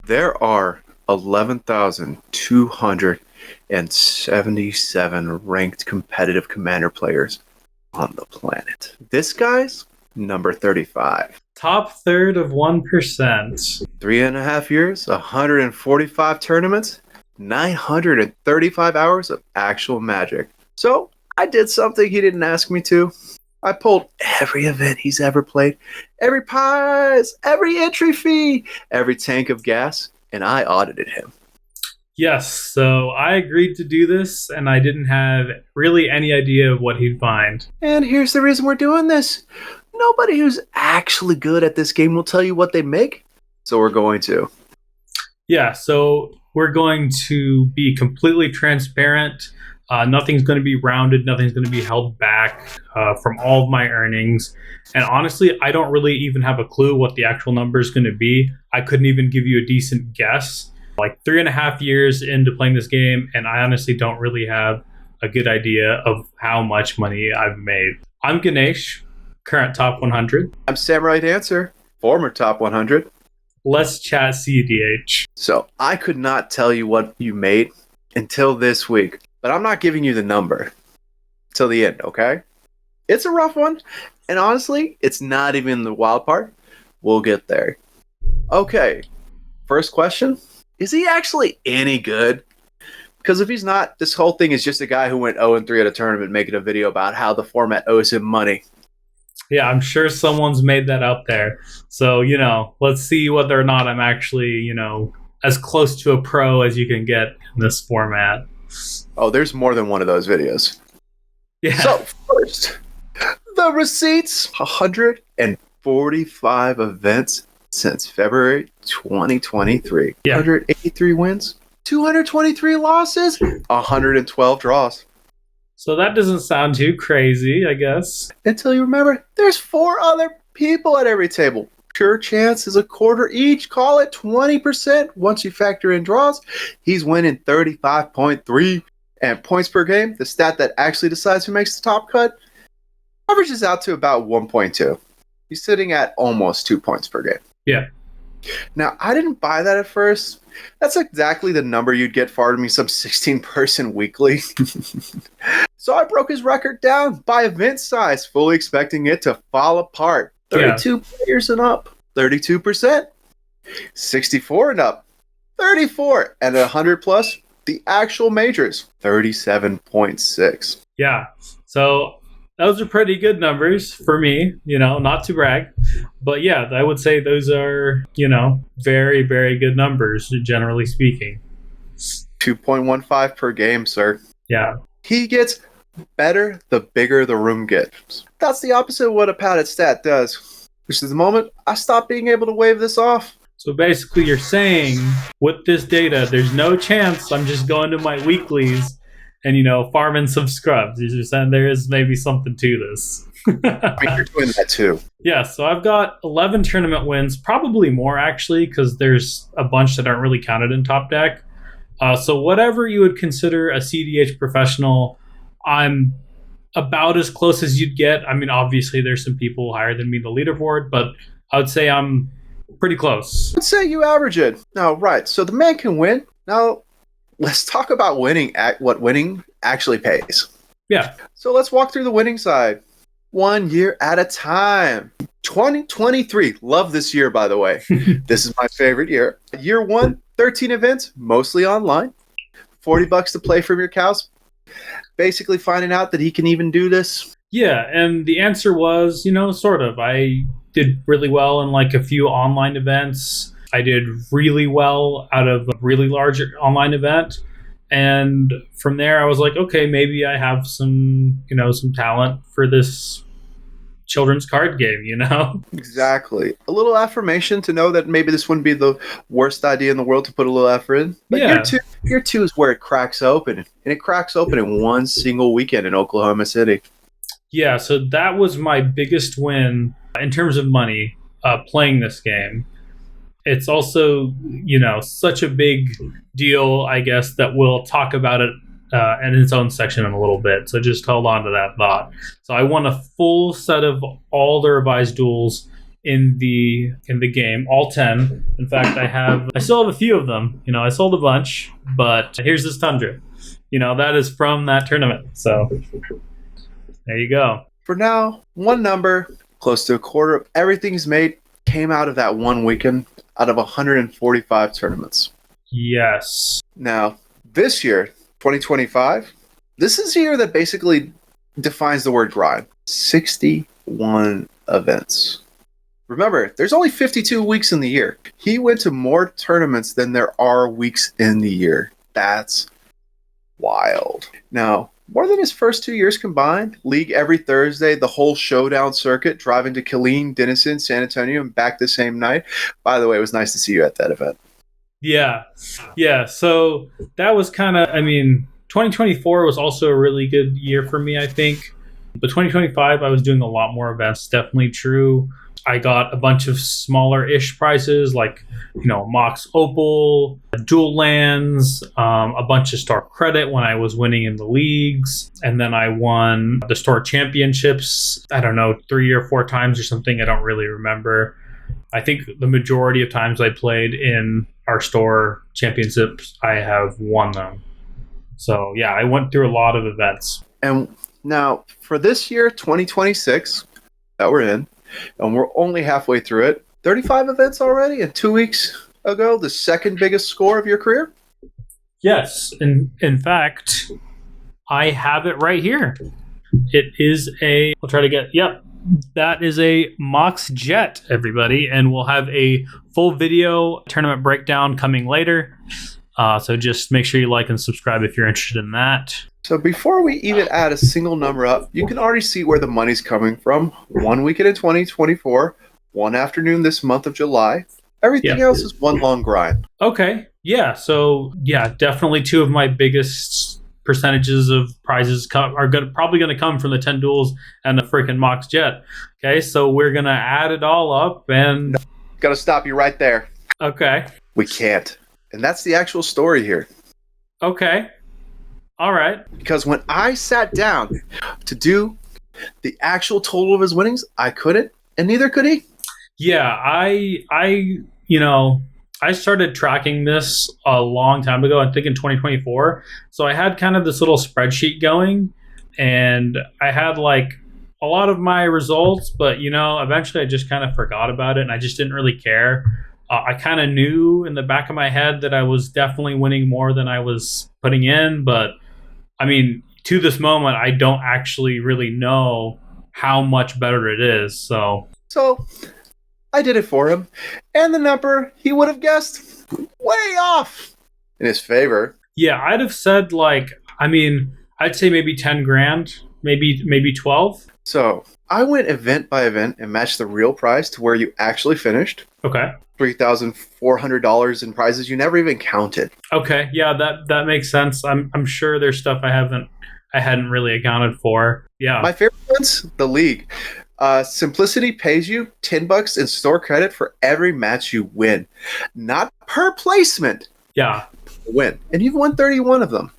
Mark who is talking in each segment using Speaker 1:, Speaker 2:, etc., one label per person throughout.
Speaker 1: There are 11,277 ranked competitive Commander players on the planet. This guy's number 35.
Speaker 2: Top third of 1%.
Speaker 1: 3.5 years, 145 tournaments, 935 hours of actual Magic. So I did something he didn't ask me to. I pulled every event he's ever played, every prize, every entry fee, every tank of gas, and I audited him.
Speaker 2: Yes, so I agreed to do this, and I didn't have really any idea of what he'd find.
Speaker 1: And here's the reason we're doing this. Nobody who's actually good at this game will tell you what they make, so we're going to.
Speaker 2: Yeah, so we're going to be completely transparent. Nothing's going to be rounded. Nothing's going to be held back from all of my earnings. And honestly, I don't really even have a clue what the actual number is going to be. I couldn't even give you a decent guess. Like 3.5 years into playing this game, and I honestly don't really have a good idea of how much money I've made. I'm Ganesh, current top 100.
Speaker 1: I'm Samurai Dancer, former top 100.
Speaker 2: Let's chat cEDH.
Speaker 1: So I could not tell you what you made until this week, but I'm not giving you the number till the end, okay? It's a rough one, and honestly, it's not even the wild part. We'll get there. Okay, first question. Is he actually any good? Because if he's not, this whole thing is just a guy who went 0-3 at a tournament making a video about how the format owes him money.
Speaker 2: Yeah, I'm sure someone's made that out there. So, let's see whether or not I'm actually, as close to a pro as you can get in this format.
Speaker 1: Oh, there's more than one of those videos.
Speaker 2: Yeah.
Speaker 1: So, first, the receipts. 145 events since February 2023.
Speaker 2: Yeah.
Speaker 1: 183 wins, 223 losses, 112 draws.
Speaker 2: So that doesn't sound too crazy, I guess.
Speaker 1: Until you remember, there's 4 other people at every table. Pure chance is a quarter each. Call it 20%. Once you factor in draws, he's winning 35.3. And points per game, the stat that actually decides who makes the top cut, averages out to about 1.2. He's sitting at almost 2 points per game.
Speaker 2: Yeah.
Speaker 1: Now, I didn't buy that at first. That's exactly the number you'd get farting me some 16-person weekly. So I broke his record down by event size, fully expecting it to fall apart. 32 players and up, 32%. 64 and up, 34. And 100 plus, the actual majors, 37.6.
Speaker 2: Yeah. So those are pretty good numbers for me, not to brag. But yeah, I would say those are, very, very good numbers, generally speaking.
Speaker 1: 2.15 per game, sir.
Speaker 2: Yeah.
Speaker 1: He gets better the bigger the room gets. That's the opposite of what a padded stat does. Which is the moment I stop being able to wave this off.
Speaker 2: So basically you're saying, with this data, there's no chance I'm just going to my weeklies and, farming some scrubs. You're saying there is maybe something to this.
Speaker 1: I mean, you're doing that too.
Speaker 2: Yeah, so I've got 11 tournament wins, probably more actually, because there's a bunch that aren't really counted in Top Deck. So whatever you would consider a cEDH professional, I'm about as close as you'd get. I mean, obviously there's some people higher than me in the leaderboard, but I would say I'm pretty close.
Speaker 1: Let's say you average it. Now, right, so the man can win. Now, let's talk about winning, what winning actually pays.
Speaker 2: Yeah.
Speaker 1: So let's walk through the winning side. 1 year at a time. 2023. Love this year, by the way. This is my favorite year. Year 1, 13 events, mostly online. $40 to play from your couch. Basically finding out that he can even do this.
Speaker 2: Yeah, and the answer was, sort of. I did really well in like a few online events. I did really well out of a really large online event. And from there, I was like, okay, maybe I have some talent for this children's card game,
Speaker 1: Exactly. A little affirmation to know that maybe this wouldn't be the worst idea in the world to put a little effort in. But
Speaker 2: yeah.
Speaker 1: Year two is where it cracks open. And it cracks open in one single weekend in Oklahoma City.
Speaker 2: Yeah, so that was my biggest win in terms of money playing this game. It's also, such a big deal, I guess, that we'll talk about it in its own section in a little bit. So just hold on to that thought. So I won a full set of all the revised duels in the game, all 10. In fact, I still have a few of them. You know, I sold a bunch, but here's this Tundra. You know, that is from that tournament. So there you go.
Speaker 1: For now, one number, close to a quarter of everything he's made, came out of that one weekend out of 145 tournaments.
Speaker 2: Yes.
Speaker 1: Now, this year, 2025, this is a year that basically defines the word grind. 61 events. Remember, there's only 52 weeks in the year. He went to more tournaments than there are weeks in the year. That's wild. Now, more than his first 2 years combined, league every Thursday, the whole showdown circuit, driving to Killeen, Denison, San Antonio, and back the same night. By the way, it was nice to see you at that event.
Speaker 2: Yeah. So that was kind of, 2024 was also a really good year for me, I think. But 2025, I was doing a lot more events. Definitely true. I got a bunch of smaller-ish prizes like, Mox Opal, Dual Lands, a bunch of store credit when I was winning in the leagues. And then I won the store championships, I don't know, 3 or 4 times or something. I don't really remember. I think the majority of times I played in our store championships, I have won them. So, yeah, I went through a lot of events.
Speaker 1: And now, for this year, 2026, that we're in, and we're only halfway through it, 35 events already, and 2 weeks ago, the second biggest score of your career?
Speaker 2: Yes. In fact, I have it right here. It is that is a Mox Jet, everybody, and we'll have a full video tournament breakdown coming later. So just make sure you like and subscribe if you're interested in that.
Speaker 1: So before we even add a single number up, you can already see where the money's coming from. 1 weekend in 2024, one afternoon this month of July. Everything else is one long grind.
Speaker 2: Okay. Yeah. So, definitely 2 of my biggest percentages of prizes are probably going to come from the 10 duels and the freaking Mox Jet. Okay. So we're going to add it all up and...
Speaker 1: Got to stop you right there.
Speaker 2: Okay.
Speaker 1: We can't. And that's the actual story here.
Speaker 2: Okay. All right.
Speaker 1: Because when I sat down to do the actual total of his winnings, I couldn't, and neither could he.
Speaker 2: Yeah, I started tracking this a long time ago, I think in 2024. So I had kind of this little spreadsheet going, and I had like a lot of my results, but eventually I just kind of forgot about it, and I just didn't really care. I kind of knew in the back of my head that I was definitely winning more than I was putting in, but to this moment, I don't actually really know how much better it is. So
Speaker 1: I did it for him, and the number he would have guessed way off in his favor.
Speaker 2: Yeah, I'd have said I'd say maybe 10 grand, maybe 12.
Speaker 1: So I went event by event and matched the real prize to where you actually finished.
Speaker 2: Okay.
Speaker 1: $3,400 in prizes you never even counted.
Speaker 2: Okay, yeah, that makes sense. I'm sure there's stuff I hadn't really accounted for. Yeah.
Speaker 1: My favorite one's the league. Simplicity pays you $10 in store credit for every match you win, not per placement.
Speaker 2: Yeah.
Speaker 1: Win, and you've won 31 of them.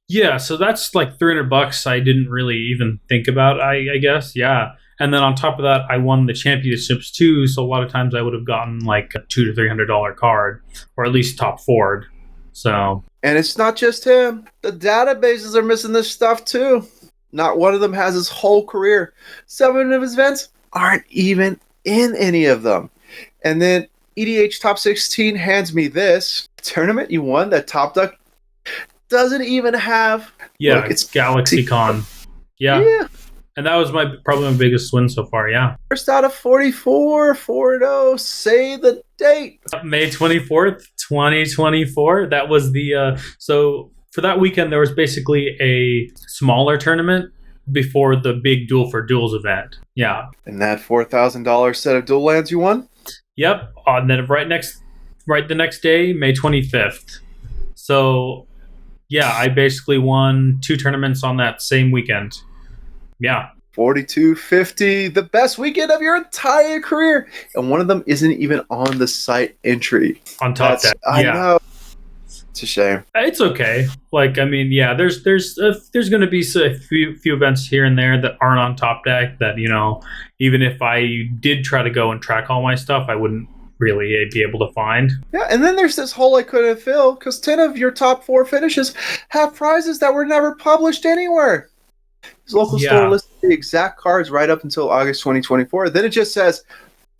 Speaker 2: Yeah, so that's like $300 I didn't really even think about, I guess. Yeah. And then on top of that, I won the championships too. So a lot of times I would have gotten like a $200 to $300 card, or at least top forward. So,
Speaker 1: and it's not just him. The databases are missing this stuff too. Not one of them has his whole career. 7 of his events aren't even in any of them. And then EDH Top 16 hands me this tournament you won that Top Duck doesn't even have.
Speaker 2: Yeah,
Speaker 1: look,
Speaker 2: it's GalaxyCon. Yeah. And that was probably my biggest win so far, yeah.
Speaker 1: First out of 44, 4-0. Say the date.
Speaker 2: May 24th, 2024. That was so for that weekend, there was basically a smaller tournament before the big Duel for Duels event. Yeah.
Speaker 1: And that $4,000 set of dual lands you won?
Speaker 2: Yep. And then right the next day, May 25th. So, yeah, I basically won 2 tournaments on that same weekend. Yeah.
Speaker 1: 4250, the best weekend of your entire career. And one of them isn't even on the site entry.
Speaker 2: On top deck.
Speaker 1: I know. It's a shame.
Speaker 2: It's okay. Like, I mean, yeah, there's going to be a few events here and there that aren't on Top Deck that, you know, even if I did try to go and track all my stuff, I wouldn't really be able to find.
Speaker 1: Yeah, and then there's this hole I couldn't fill because 10 of your top 4 finishes have prizes that were never published anywhere. This local store lists the exact cards right up until August 2024. Then it just says,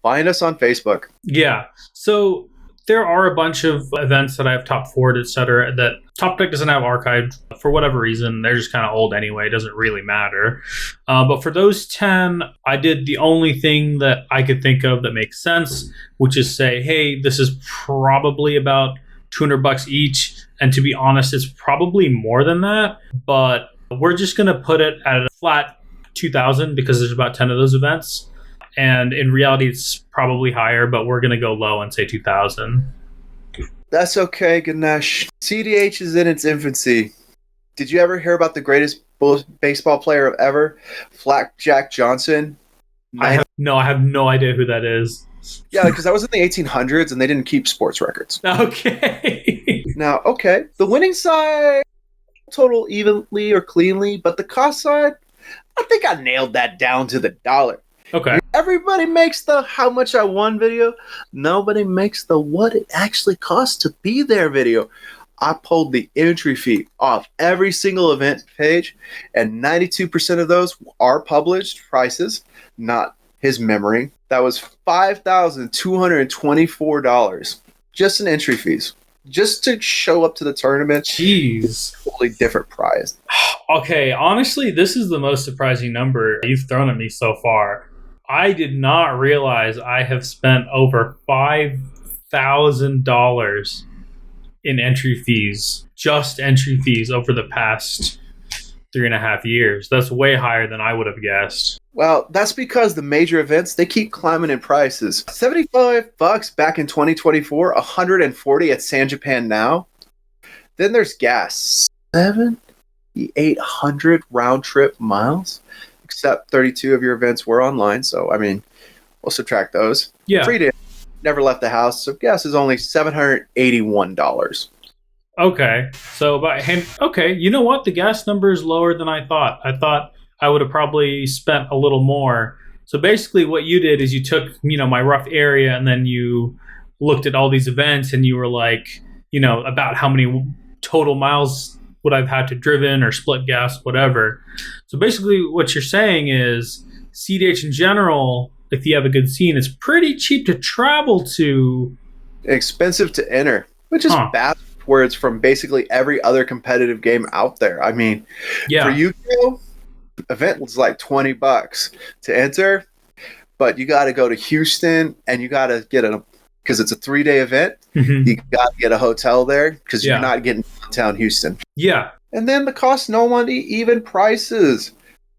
Speaker 1: find us on Facebook.
Speaker 2: Yeah. So there are a bunch of events that I have top 4'd, etc. that Top Deck doesn't have archived for whatever reason. They're just kind of old anyway. It doesn't really matter. But for those 10, I did the only thing that I could think of that makes sense, which is say, hey, this is probably about $200 each. And to be honest, it's probably more than that. But we're just going to put it at a flat 2,000 because there's about 10 of those events. And in reality, it's probably higher, but we're going to go low and say 2,000.
Speaker 1: That's okay, Ganesh. cEDH is in its infancy. Did you ever hear about the greatest baseball player ever, Jack Johnson?
Speaker 2: I have no idea who that is.
Speaker 1: Yeah, because that was in the 1800s, and they didn't keep sports records.
Speaker 2: Okay.
Speaker 1: Now, okay, the winning side total evenly or cleanly, but the cost side, I think I nailed that down to the dollar.
Speaker 2: Okay.
Speaker 1: Everybody makes the how much I won video. Nobody makes the what it actually costs to be there video. I pulled the entry fee off every single event page, and 92% of those are published prices, not his memory. That was $5,224 just in entry fees. Just to show up to the tournament.
Speaker 2: Jeez.
Speaker 1: Totally different prize.
Speaker 2: Okay, honestly, this is the most surprising number you've thrown at me so far. I did not realize I have spent over $5,000 in entry fees, just entry fees over the past 3.5 years. That's way higher than I would have guessed.
Speaker 1: Well, that's because the major events, they keep climbing in prices. $75 back in 2024, $140 at San Japan now. Then there's gas, 7,800 round trip miles. Except 32 of your events were online, so I mean, we'll subtract those.
Speaker 2: Yeah.
Speaker 1: Free day, never left the house, so gas is only $781.
Speaker 2: Okay, so okay, you know what? The gas number is lower than I thought. I thought I would have probably spent a little more. So basically, what you did is you took, you know, my rough area, and then you looked at all these events, and you were like, you know, about how many total miles would I've had to driven or split gas, whatever. So basically what you're saying is cEDH in general, if you have a good scene, it's pretty cheap to travel to.
Speaker 1: Expensive to enter, which is backwards from basically every other competitive game out there. I mean, for Yu-Gi-Oh, event was like $20 to enter, but you got to go to Houston and you got to get because it's a 3-day event, you got to get a hotel there because you're not getting downtown Houston.
Speaker 2: Yeah.
Speaker 1: And then the cost nobody even prices.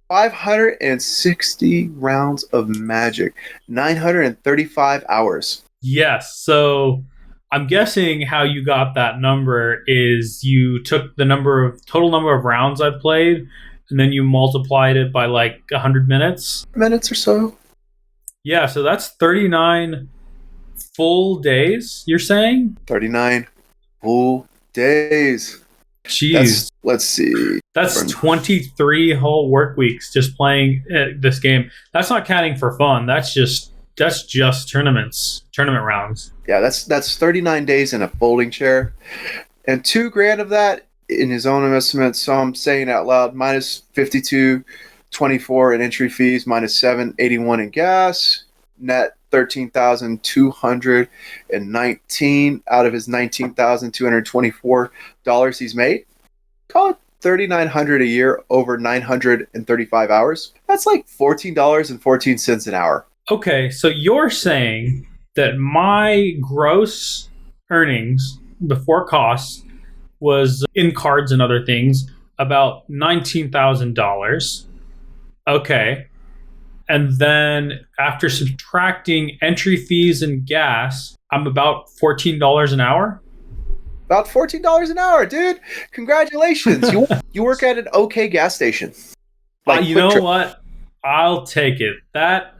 Speaker 1: 560 rounds of Magic, 935 hours.
Speaker 2: Yes. So I'm guessing how you got that number is you took the total number of rounds I've played, and then you multiplied it by like 100 minutes.
Speaker 1: Minutes or so.
Speaker 2: Yeah. So that's 39 full days, you're saying?
Speaker 1: 39 full days.
Speaker 2: Jeez.
Speaker 1: Let's see.
Speaker 2: That's 23 whole work weeks just playing this game. That's not counting for fun. That's just tournament rounds. Yeah,
Speaker 1: that's 39 days in a folding chair. And $2,000 of that in his own estimate, so I'm saying out loud, minus 52.24 in entry fees, minus 781 in gas, net 13,219 out of his $19,224 he's made. Call it $3,900 a year over 935 hours. That's like $14.14 an hour.
Speaker 2: Okay, so you're saying that my gross earnings before costs was in cards and other things about $19,000. Okay. And then after subtracting entry fees and gas, I'm about $14 an hour?
Speaker 1: About $14 an hour, dude. Congratulations. You work at an okay gas station.
Speaker 2: Like you know what? I'll take it. That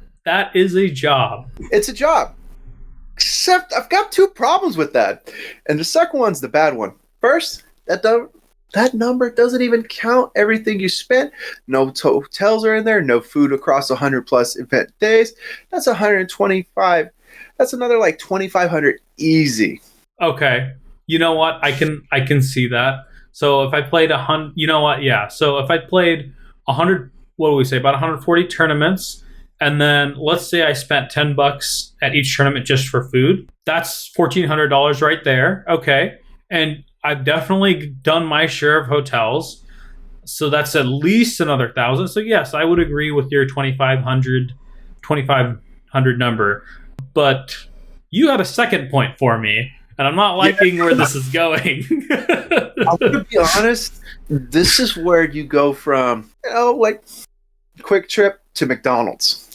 Speaker 2: is a job.
Speaker 1: It's a job. Except I've got two problems with that. And the second one's the bad one. First, that number doesn't even count everything you spent. No hotels are in there, no food across 100 plus event days. That's 125. That's another like 2,500 easy.
Speaker 2: Okay. You know what? I can see that. So if I played 100, you know what? Yeah. So if I played 100, what do we say? About 140 tournaments, and then let's say I spent $10 at each tournament just for food. That's $1,400 right there. Okay. And I've definitely done my share of hotels. So that's at least another 1,000. So yes, I would agree with your 2,500 number. But you had a second point for me, and I'm not liking where this is going.
Speaker 1: I'm gonna be honest. This is where you go from, like Quick Trip to McDonald's.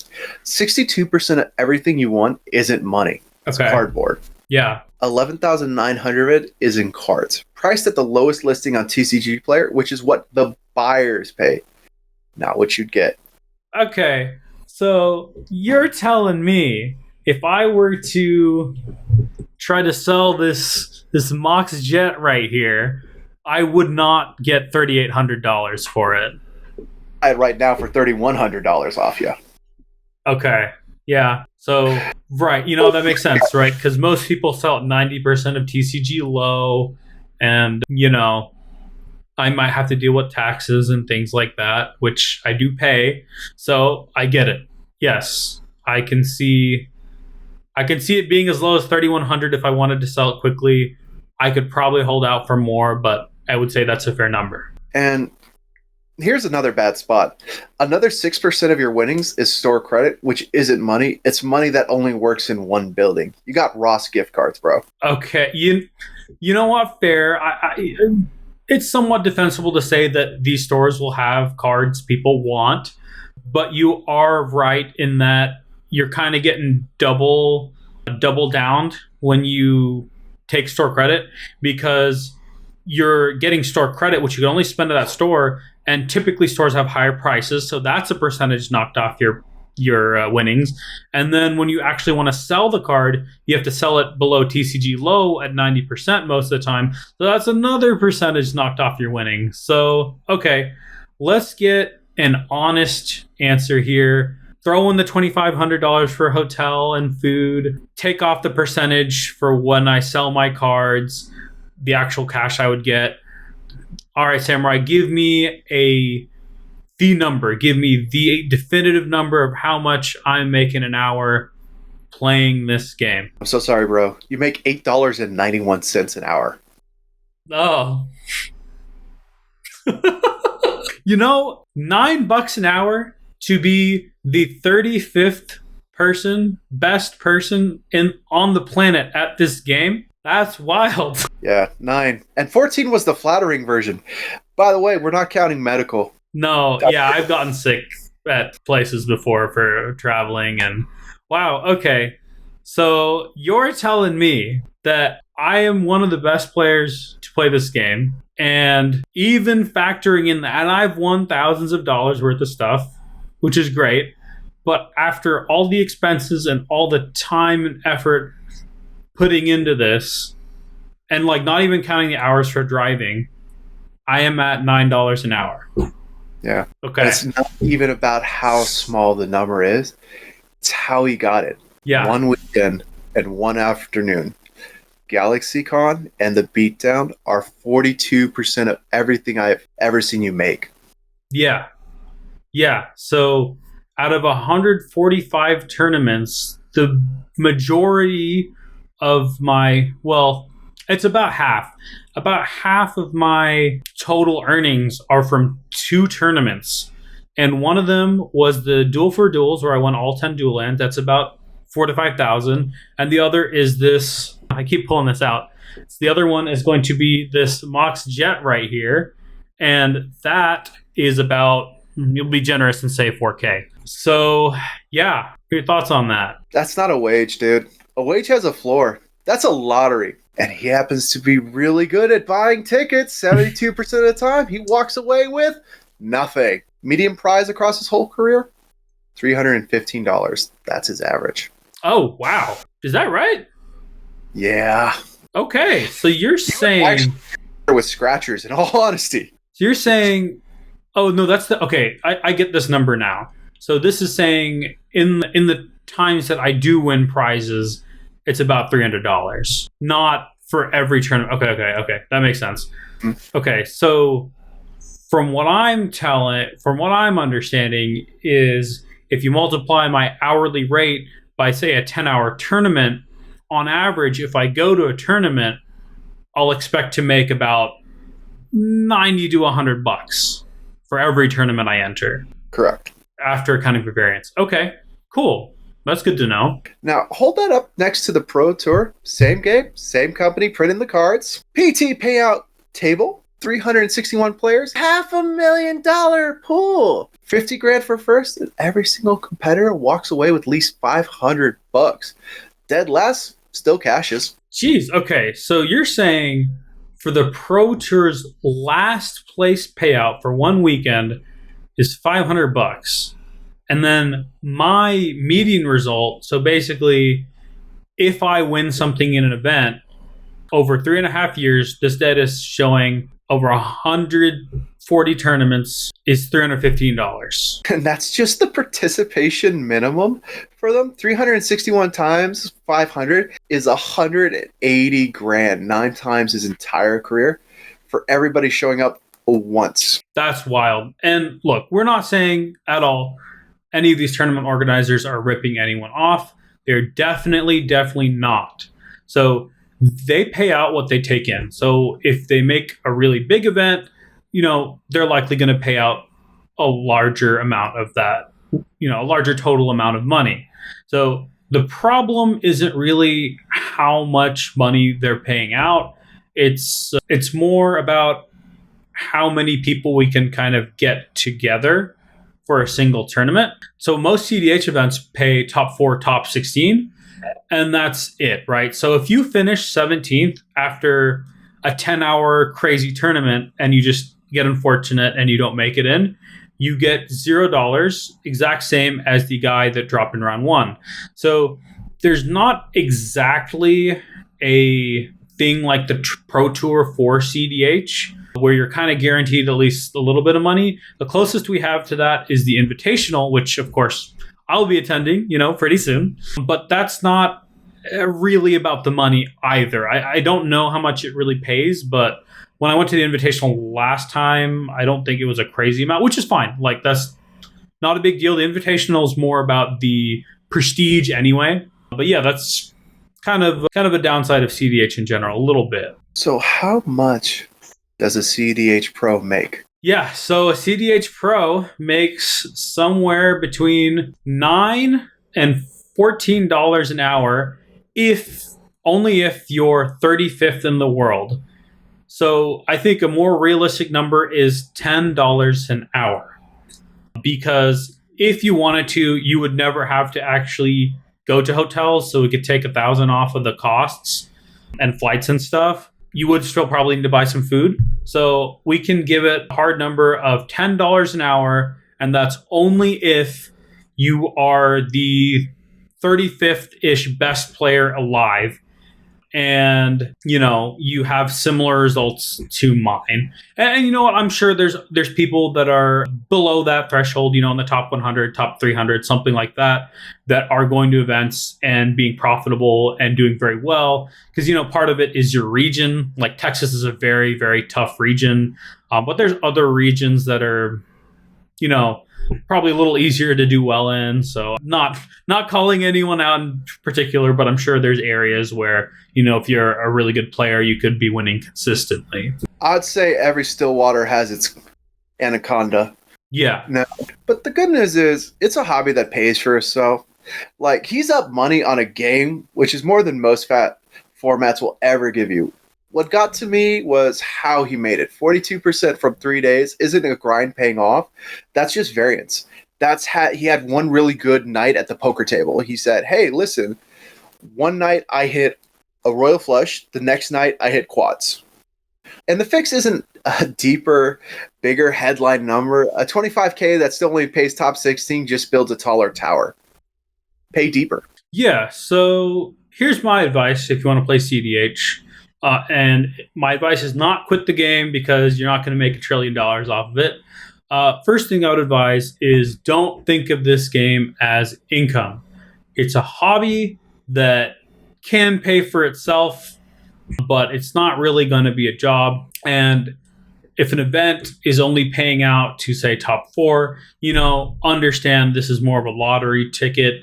Speaker 1: 62% of everything you want isn't money. It's cardboard.
Speaker 2: Yeah.
Speaker 1: 11,900 of it is in cards, priced at the lowest listing on TCG Player, which is what the buyers pay, not what you'd get.
Speaker 2: Okay, so you're telling me if I were to try to sell this Mox Jet right here, I would not get $3,800 for it.
Speaker 1: Right now for $3,100 off you.
Speaker 2: Okay. Yeah. So, right. That makes sense, right? Because most people sell at 90% of TCG low, and, I might have to deal with taxes and things like that, which I do pay. So I get it. Yes. I can see it being as low as 3,100 if I wanted to sell it quickly. I could probably hold out for more, but I would say that's a fair number.
Speaker 1: And here's another bad spot. Another 6% of your winnings is store credit, which isn't money. It's money that only works in one building. You got Ross gift cards, bro.
Speaker 2: Okay. You know what? Fair. It's somewhat defensible to say that these stores will have cards people want, but you are right in that you're kind of getting double downed when you take store credit, because you're getting store credit, which you can only spend at that store, and typically stores have higher prices, so that's a percentage knocked off your winnings. And then when you actually want to sell the card, you have to sell it below TCG low at 90% most of the time, so that's another percentage knocked off your winnings. So okay, let's get an honest answer here. Throw in the $2,500 for hotel and food, take off the percentage for when I sell my cards, the actual cash I would get. All right, Samurai, give me the number. Give me the definitive number of how much I'm making an hour playing this game.
Speaker 1: I'm so sorry, bro. You make $8.91 an hour.
Speaker 2: Oh. $9 an hour to be the 35th best person on the planet at this game. That's wild.
Speaker 1: Yeah, 9. And 14 was the flattering version. By the way, we're not counting medical.
Speaker 2: No, yeah, I've gotten sick at places before for traveling, and wow, okay. So you're telling me that I am one of the best players to play this game, and even factoring in that, and I've won thousands of dollars worth of stuff, which is great, but after all the expenses and all the time and effort putting into this, and like not even counting the hours for driving, I am at $9 an hour.
Speaker 1: Yeah.
Speaker 2: Okay.
Speaker 1: And it's not even about how small the number is. It's how he got it.
Speaker 2: Yeah.
Speaker 1: One weekend and one afternoon. GalaxyCon and the Beatdown are 42% of everything I've ever seen you make.
Speaker 2: Yeah. Yeah. So out of 145 tournaments, the majority of my, it's about half. About half of my total earnings are from 2 tournaments. And one of them was the Duel for Duels, where I won all 10 dual lands. That's about 4,000 to 5,000. And the other is this, I keep pulling this out. The other one is going to be this Mox Jet right here. And that is about, you'll be generous and say 4K. So, yeah, your thoughts on that?
Speaker 1: That's not a wage, dude. A wage has a floor. That's a lottery. And he happens to be really good at buying tickets 72% of the time. He walks away with nothing. Median prize across his whole career? $315. That's his average.
Speaker 2: Oh, wow. Is that right?
Speaker 1: Yeah.
Speaker 2: Okay, so you're saying
Speaker 1: With scratchers, in all honesty.
Speaker 2: oh no, that's the okay. I get this number now. So this is saying in the times that I do win prizes, it's about $300, not for every tournament. Okay, that makes sense.
Speaker 1: Mm-hmm.
Speaker 2: Okay, so from what I'm understanding is if you multiply my hourly rate by say a 10-hour tournament, on average, if I go to a tournament, I'll expect to make about 90 to $100 for every tournament I enter.
Speaker 1: Correct.
Speaker 2: After accounting for variance. Okay, cool. That's good to know.
Speaker 1: Now, hold that up next to the Pro Tour. Same game, same company, printing the cards. PT payout table, 361 players, $500,000 pool. 50 grand for first, and every single competitor walks away with at least $500. Dead last, still cashes.
Speaker 2: Jeez, okay. So you're saying for the Pro Tour's last place payout for one weekend is $500. And then my median result, so basically, if I win something in an event over 3.5 years, this data is showing over 140 tournaments is $315.
Speaker 1: And that's just the participation minimum for them. 361 times 500 is 180 grand, 9 times his entire career for everybody showing up once.
Speaker 2: That's wild. And look, we're not saying at all any of these tournament organizers are ripping anyone off. They're definitely not. So they pay out what they take in. So if they make a really big event, they're likely going to pay out a larger amount of that, a larger total amount of money. So the problem isn't really how much money they're paying out. It's more about how many people we can kind of get together for a single tournament. So most cEDH events pay top 4, top 16, and that's it, right? So if you finish 17th after a 10-hour crazy tournament and you just get unfortunate and you don't make it in, you get $0, exact same as the guy that dropped in round 1. So there's not exactly a thing like the Pro Tour for cEDH where you're kind of guaranteed at least a little bit of money. The closest we have to that is the Invitational, which of course I'll be attending, pretty soon. But that's not really about the money either. I don't know how much it really pays, but when I went to the Invitational last time, I don't think it was a crazy amount, which is fine. Like, that's not a big deal. The Invitational is more about the prestige anyway. But yeah, that's kind of a downside of cEDH in general, a little bit.
Speaker 1: So how much does a cEDH Pro make?
Speaker 2: Yeah, so a cEDH Pro makes somewhere between $9 and $14 an hour, only if you're 35th in the world. So I think a more realistic number is $10 an hour. Because if you wanted to, you would never have to actually go to hotels, so we could take $1,000 off of the costs and flights and stuff. You would still probably need to buy some food. So we can give it a hard number of $10 an hour, and that's only if you are the 35th-ish best player alive and you have similar results to mine. And you know what? I'm sure there's people that are below that threshold, in the top 100, top 300, something like that are going to events and being profitable and doing very well. Because, part of it is your region. Like Texas is a very, very tough region. But there's other regions that are, probably a little easier to do well in. So not calling anyone out in particular, but I'm sure there's areas where, if you're a really good player, you could be winning consistently.
Speaker 1: I'd say every Stillwater has its anaconda.
Speaker 2: Yeah.
Speaker 1: No. But the good news is it's a hobby that pays for itself. Like, he's up money on a game, which is more than most fat formats will ever give you. What got to me was how he made it. 42% from 3 days isn't a grind paying off. That's just variance. He had one really good night at the poker table. He said, hey, listen, one night I hit a royal flush. The next night I hit quads. And the fix isn't a deeper, bigger headline number. A 25K that still only pays top 16 just builds a taller tower. Pay deeper.
Speaker 2: Yeah, so here's my advice if you want to play CEDH. And my advice is not quit the game because you're not going to make $1 trillion off of it. First thing I would advise is don't think of this game as income. It's a hobby that can pay for itself, but it's not really going to be a job. And if an event is only paying out to, say, top 4, understand this is more of a lottery ticket,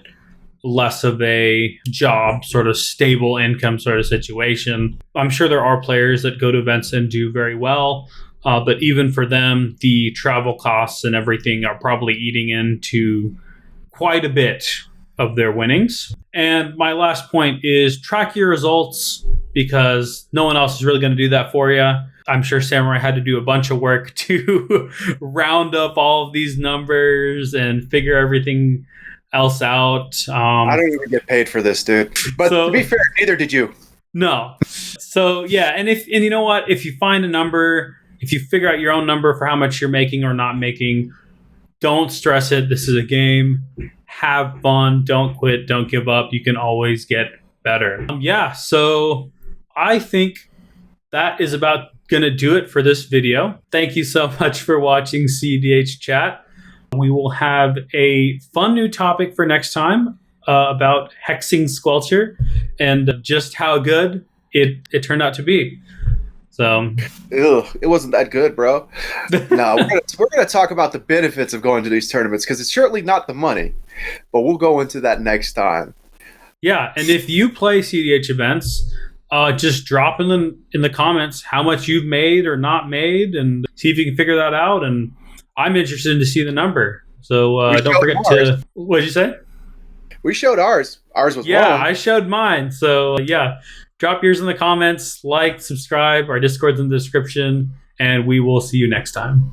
Speaker 2: less of a job, sort of stable income sort of situation. I'm sure there are players that go to events and do very well, but even for them, the travel costs and everything are probably eating into quite a bit of their winnings. And my last point is track your results because no one else is really going to do that for you. I'm sure Samurai had to do a bunch of work to round up all of these numbers and figure everything else out.
Speaker 1: I don't even get paid for this, dude. But to be fair, neither did you.
Speaker 2: No. So yeah, and you know what? If you find a number, if you figure out your own number for how much you're making or not making, don't stress it. This is a game. Have fun. Don't quit. Don't give up. You can always get better. So I think that is about going to do it for this video. Thank you so much for watching cEDH Chat. We will have a fun new topic for next time about hexing Squelcher and just how good it turned out to be. So,
Speaker 1: it wasn't that good, bro. No, we're gonna talk about the benefits of going to these tournaments because it's certainly not the money, but we'll go into that next time.
Speaker 2: Yeah, and if you play cEDH events, just drop in the comments how much you've made or not made, and see if you can figure that out. And I'm interested to see the number. So don't forget to. What did you say?
Speaker 1: We showed ours. Ours was
Speaker 2: wrong.
Speaker 1: I
Speaker 2: showed mine. So drop yours in the comments, like, subscribe. Our Discord's in the description, and we will see you next time.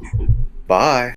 Speaker 1: Bye.